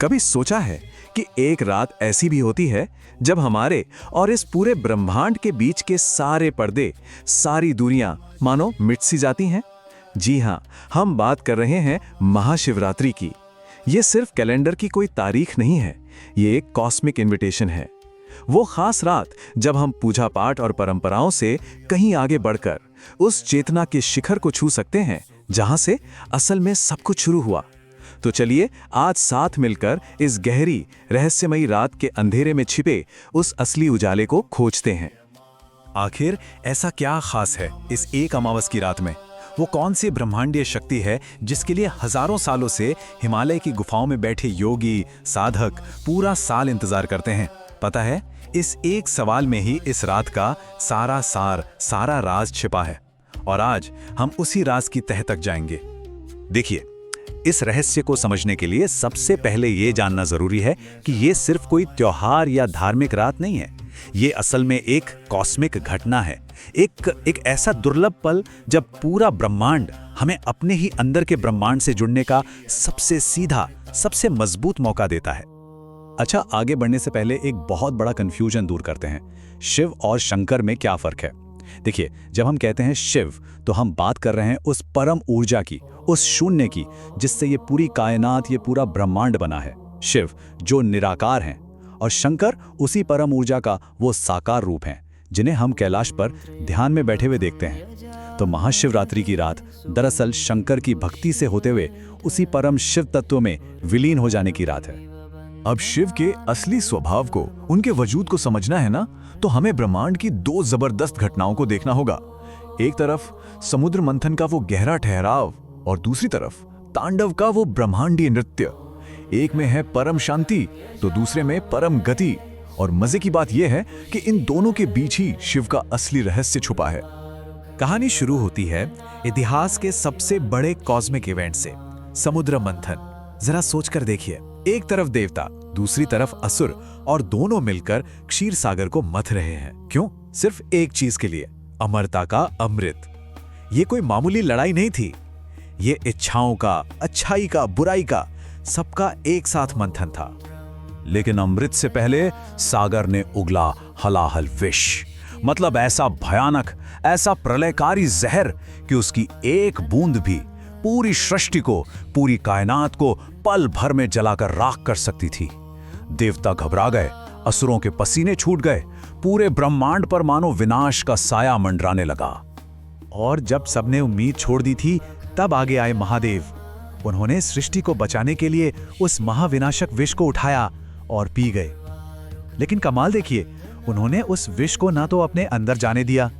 कभी सोचा है कि एक रात ऐसी भी होती है जब हमारे और इस पूरे ब्रह्मांड के बीच के सारे पर्दे, सारी दूरियां मानो मिट सी जाती हैं? जी हां, हम बात कर रहे हैं महाशिवरात्रि की। ये सिर्फ कैलेंडर की कोई तारीख नहीं है, ये एक कॉस्मिक इनविटेशन है। वो खास रात जब हम पूजा पाठ और परंपराओं से कहीं आगे बढ़कर उस चेतना के शिखर को छू सकते हैं जहां से असल में सब कुछ शुरू हुआ। तो चलिए आज साथ मिलकर इस गहरी रहस्यमयी रात के अंधेरे में छिपे उस असली उजाले को खोजते हैं। आखिर ऐसा क्या खास है इस एक अमावस की रात में? वो कौन सी ब्रह्मांडीय शक्ति है जिसके लिए हजारों सालों से हिमालय की गुफाओं में बैठे योगी साधक पूरा साल इंतजार करते हैं? पता है, इस एक सवाल में ही इस रात का सारा सार, सारा राज छिपा है। और आज हम उसी राज की तह तक जाएंगे। देखिए, इस रहस्य को समझने के लिए सबसे पहले ये जानना जरूरी है कि ये सिर्फ कोई त्योहार या धार्मिक रात नहीं है। ये असल में एक कॉस्मिक घटना है, एक ऐसा दुर्लभ पल जब पूरा ब्रह्मांड हमें अपने ही अंदर के ब्रह्मांड से जुड़ने का सबसे सीधा, सबसे मजबूत मौका देता है। अच्छा, आगे बढ़ने से पहले एक बहुत बड़ा कंफ्यूजन दूर करते हैं। शिव और शंकर में क्या फर्क है? देखिए, जब हम कहते हैं शिव तो हम बात कर रहे हैं उस परम ऊर्जा की, उस शून्य की जिससे ये पूरी कायनात, ये पूरा ब्रह्मांड बना है। शिव जो निराकार हैं, और शंकर उसी परम ऊर्जा का वो साकार रूप हैं जिन्हें हम कैलाश पर ध्यान में बैठे हुए देखते हैं। तो महाशिवरात्रि की रात दरअसल शंकर की भक्ति से होते हुए उसी परम शिव तत्व में विलीन हो जाने की रात है। अब शिव के असली स्वभाव को, उनके वजूद को समझना है ना, तो हमें ब्रह्मांड की दो जबरदस्त घटनाओं को देखना होगा। एक तरफ समुद्र मंथन का वो गहरा ठहराव और दूसरी तरफ तांडव का वो ब्रह्मांडीय नृत्य। एक में है परम शांति तो दूसरे में परम गति। और मजे की बात यह है कि इन दोनों के बीच ही शिव का असली रहस्य छुपा है। कहानी शुरू होती है इतिहास के सबसे बड़े कॉस्मिक इवेंट से, समुद्र मंथन। जरा सोचकर देखिए, एक तरफ देवता, दूसरी तरफ असुर, और दोनों मिलकर क्षीर सागर को मथ रहे हैं। क्यों? सिर्फ एक चीज के लिए, अमरता का अमृत। ये कोई मामूली लड़ाई नहीं थी, ये इच्छाओं का, अच्छाई का, बुराई का, सबका एक साथ मंथन था। लेकिन अमृत से पहले सागर ने उगला हलाहल विष, मतलब ऐसा भयानक, ऐसा प्रलयकारी जहर कि उसकी एक बूंद भी पूरी सृष्टि को, पूरी कायनात को पल भर में जलाकर राख कर सकती थी। देवता घबरा गए, असुरों के पसीने छूट गए, पूरे ब्रह्मांड पर मानो विनाश का साया मंडराने लगा। और जब सबने उम्मीद छोड़ दी थी, तब आगे आए महादेव। उन्होंने सृष्टि को बचाने के लिए उस महाविनाशक विष को उठाया और पी गए। लेकिन कमाल देखिए, उन्होंने उस विष को ना तो अपने अंदर जाने दिया,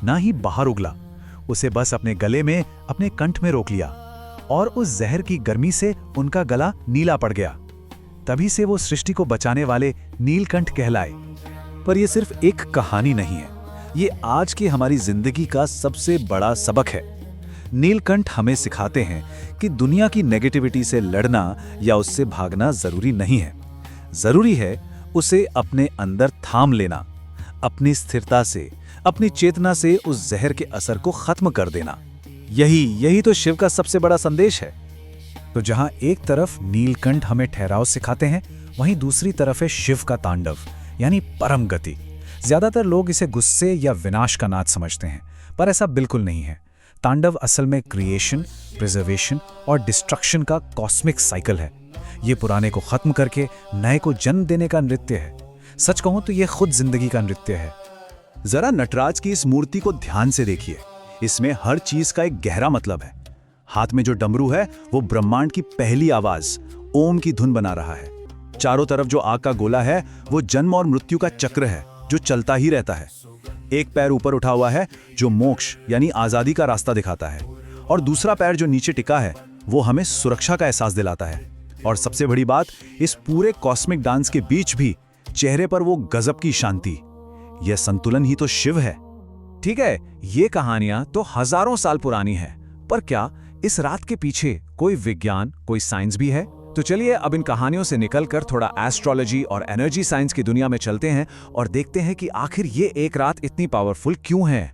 ना ही बाहर उगला। उसे बस अपने गले में, अपने कंठ में रोक लिया, और उस जहर की गर्मी से उनका गला नीला पड़ गया। तभी से वो सृष्टि को बचाने वाले नीलकंठ कहलाए। पर यह सिर्फ एक कहानी नहीं है, ये आज की हमारी जिंदगी का सबसे बड़ा सबक है। नीलकंठ हमें सिखाते हैं कि दुनिया की नेगेटिविटी से लड़ना या उससे भागना जरूरी नहीं है। जरूरी है उसे अपने अंदर थाम लेना, अपनी स्थिरता से, अपनी चेतना से उस जहर के असर को खत्म कर देना। यही तो शिव का सबसे बड़ा संदेश है। तो जहां एक तरफ नीलकंठ हमें ठहराव सिखाते हैं, वहीं दूसरी तरफ है शिव का तांडव, यानी परम गति। ज्यादातर लोग इसे गुस्से या विनाश का नाच समझते हैं, पर ऐसा बिल्कुल नहीं है। तांडव असल में क्रिएशन, प्रिजर्वेशन और डिस्ट्रक्शन का कॉस्मिक साइकिल है। ये पुराने को खत्म करके नए को जन्म देने का नृत्य है। सच कहूं तो ये खुद जिंदगी का नृत्य है। जरा नटराज की इस मूर्ति को ध्यान से देखिए, इसमें हर चीज का एक गहरा मतलब है। हाथ में जो डमरू है वो ब्रह्मांड की पहली आवाज, ओम की धुन बना रहा है। चारों तरफ जो आग का गोला है वो जन्म और मृत्यु का चक्र है जो चलता ही रहता है। एक पैर ऊपर उठा हुआ है जो मोक्ष यानी आजादी का रास्ता दिखाता है, और दूसरा पैर जो नीचे टिका है वो हमें सुरक्षा का एहसास दिलाता है। और सबसे बड़ी बात, इस पूरे कॉस्मिक डांस के बीच भी चेहरे पर वो गजब की शांति। यह संतुलन ही तो शिव है। ठीक है, ये कहानियां तो हजारों साल पुरानी है, पर क्या इस रात के पीछे कोई विज्ञान, कोई साइंस भी है? तो चलिए अब इन कहानियों से निकलकर थोड़ा एस्ट्रोलॉजी और एनर्जी साइंस की दुनिया में चलते हैं और देखते हैं कि आखिर ये एक रात इतनी पावरफुल क्यों है।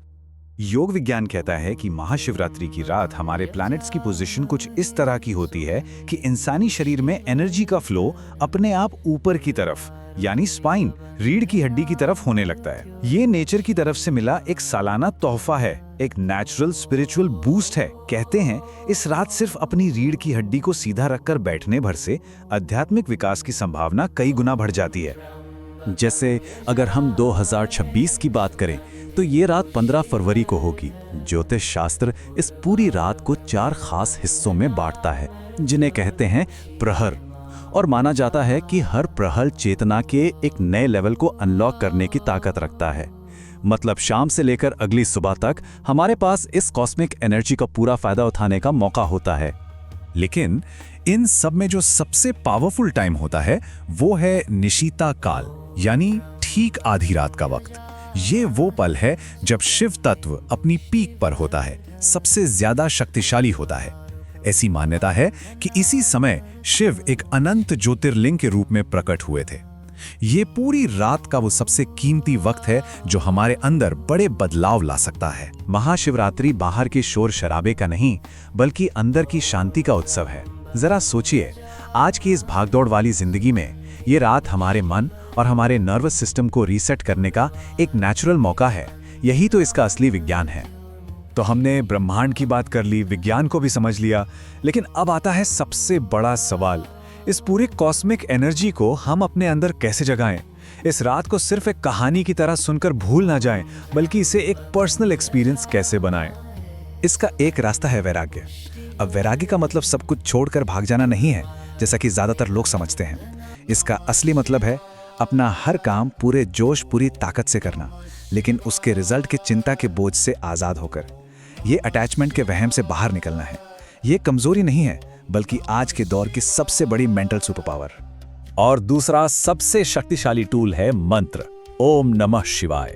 योग विज्ञान कहता है कि महाशिवरात्रि की रात हमारे प्लैनेट्स की पोजीशन कुछ इस तरह की होती है कि इंसानी शरीर में एनर्जी का फ्लो अपने आप ऊपर की तरफ यानी स्पाइन, रीढ़ की हड्डी की तरफ होने लगता है। ये नेचर की तरफ से मिला एक सालाना तोहफा है, एक नेचुरल स्पिरिचुअल बूस्ट है। कहते हैं इस रात सिर्फ अपनी रीढ़ की हड्डी को सीधा रखकर बैठने भर से आध्यात्मिक विकास की संभावना कई गुना बढ़ जाती है। जैसे अगर हम 2026 की बात करें तो ये रात 15 फरवरी को होगी। ज्योतिष शास्त्र इस पूरी रात को 4 खास हिस्सों में बांटता है, जिन्हें कहते हैं प्रहर, और माना जाता है कि हर प्रहर चेतना के एक नए लेवल को अनलॉक करने की ताकत रखता है। मतलब शाम से लेकर अगली सुबह तक हमारे पास इस कॉस्मिक एनर्जी का पूरा फायदा उठाने का मौका होता है। लेकिन इन सब में जो सबसे पावरफुल टाइम होता है वो है निशीता काल, यानी ठीक आधी रात का वक्त। ये वो पल है जब शिव तत्व अपनी पीक पर होता है, सबसे ज्यादा शक्तिशाली होता है। ऐसी मान्यता है कि इसी समय शिव एक अनंत ज्योतिर्लिंग के रूप में प्रकट हुए थे। ये पूरी रात का वो सबसे कीमती वक्त है जो हमारे अंदर बड़े बदलाव ला सकता है। महाशिवरात्रि बाहर के शोर शराबे का नहीं, बल्कि अंदर की शांति का उत्सव है। जरा सोचिए, आज की इस भागदौड़ वाली जिंदगी में ये रात हमारे मन और हमारे नर्वस सिस्टम को रीसेट करने का एक नेचुरल मौका है। यही तो इसका असली विज्ञान है। तो हमने ब्रह्मांड की बात कर ली, विज्ञान को भी समझ लिया, लेकिन अब आता है सबसे बड़ा सवाल, इस पूरे कॉस्मिक एनर्जी को हम अपने अंदर कैसे जगाएं? इस रात को सिर्फ एक कहानी की तरह सुनकर भूल ना जाएं, बल्कि इसे एक पर्सनल एक्सपीरियंस कैसे बनाएं? इसका एक रास्ता है वैराग्य। अब वैराग्य का मतलब सब कुछ छोड़कर भाग जाना नहीं है, जैसा कि ज्यादातर लोग समझते हैं। इसका असली मतलब है अपना हर काम पूरे जोश, पूरी ताकत से करना, लेकिन उसके रिजल्ट की चिंता के बोझ से आजाद होकर। ये अटैचमेंट के वहम से बाहर निकलना है। ये कमजोरी नहीं है, बल्कि आज के दौर की सबसे बड़ी मेंटल सुपर पावर। और दूसरा सबसे शक्तिशाली टूल है मंत्र, ओम नमः शिवाय।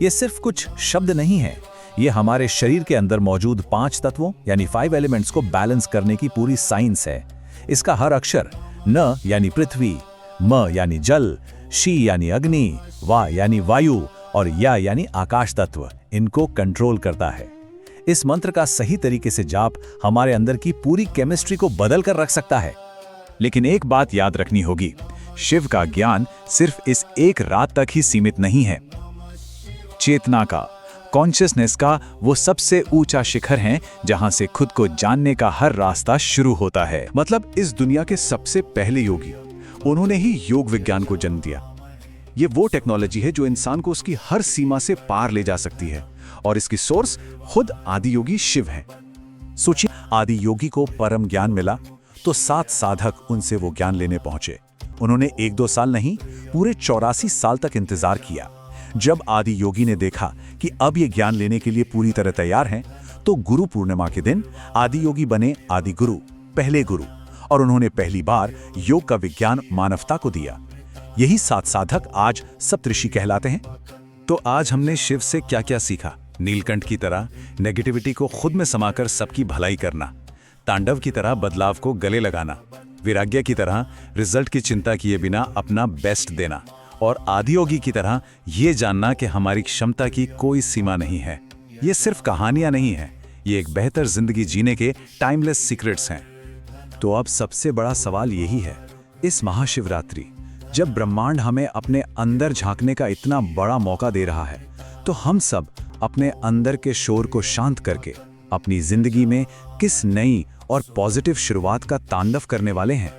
ये सिर्फ कुछ शब्द नहीं है, ये हमारे शरीर के अंदर मौजूद 5 तत्वों यानी 5 एलिमेंट्स को बैलेंस करने की पूरी साइंस है। इसका हर अक्षर न यानी पृथ्वी, म यानी जल, शी यानी अग्नि, वा यानी वायु और या यानी आकाश तत्व, इनको कंट्रोल करता है। इस मंत्र का सही तरीके से जाप हमारे अंदर की पूरी केमिस्ट्री को बदल कर रख सकता है। लेकिन एक बात याद रखनी होगी, शिव का ज्ञान सिर्फ इस एक रात तक ही सीमित नहीं है। चेतना का, कॉन्शियसनेस का वो सबसे ऊंचा शिखर है जहां से खुद को जानने का हर रास्ता शुरू होता है। मतलब इस दुनिया के सबसे पहले योगी, उन्होंने ही योग विज्ञान को जन्म दिया। ये वो टेक्नोलॉजी है जो इंसान को उसकी हर सीमा से पार ले जा सकती है, और इसकी सोर्स खुद आदि योगी शिव है। सोचिए, आदि योगी को परम ज्ञान मिला तो 7 साधक उनसे वो ज्ञान लेने पहुंचे। उन्होंने 1-2 साल नहीं, पूरे 84 साल तक इंतजार किया। जब आदि योगी ने देखा कि अब ये ज्ञान लेने के लिए पूरी तरह तैयार हैं, तो गुरु पूर्णिमा के दिन आदि योगी बने आदि गुरु, पहले गुरु, और उन्होंने पहली बार योग का विज्ञान मानवता को दिया। यही 7 साधक आज सप्तऋषि कहलाते हैं। तो आज हमने शिव से क्या क्या सीखा? नीलकंठ की तरह नेगेटिविटी को खुद में समाकर सबकी भलाई करना, तांडव की तरह बदलाव को गले लगाना, वैराग्य की तरह रिजल्ट की चिंता किए बिना अपना बेस्ट देना, और आदियोगी की तरह ये जानना कि हमारी क्षमता की कोई सीमा नहीं है। ये सिर्फ कहानियां नहीं है, ये एक बेहतर जिंदगी जीने के टाइमलेस सीक्रेट्स हैं। तो अब सबसे बड़ा सवाल यही है, इस महाशिवरात्रि जब ब्रह्मांड हमें अपने अंदर झांकने का इतना बड़ा मौका दे रहा है, तो हम सब अपने अंदर के शोर को शांत करके अपनी जिंदगी में किस नई और पॉजिटिव शुरुआत का तांडव करने वाले हैं?